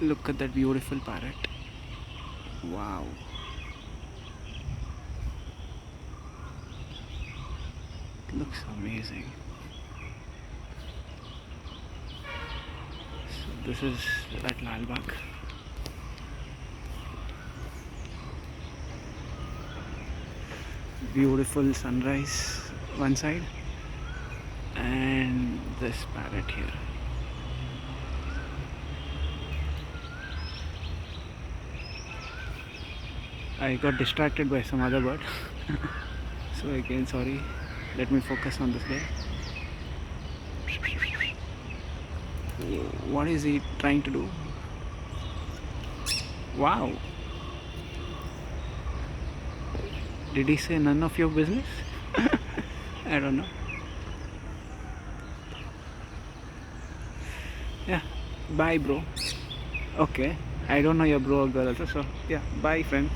Look at that beautiful parrot. Wow. It looks amazing. So this is at Lalbagh. Beautiful sunrise one side and this parrot here. I got distracted by some other bird. So again, sorry. Let me focus on this guy. What is he trying to do? Wow. Did he say none of your business? I don't know. Yeah. Bye, bro. Okay. I don't know your bro or girl also. So yeah. Bye, friend.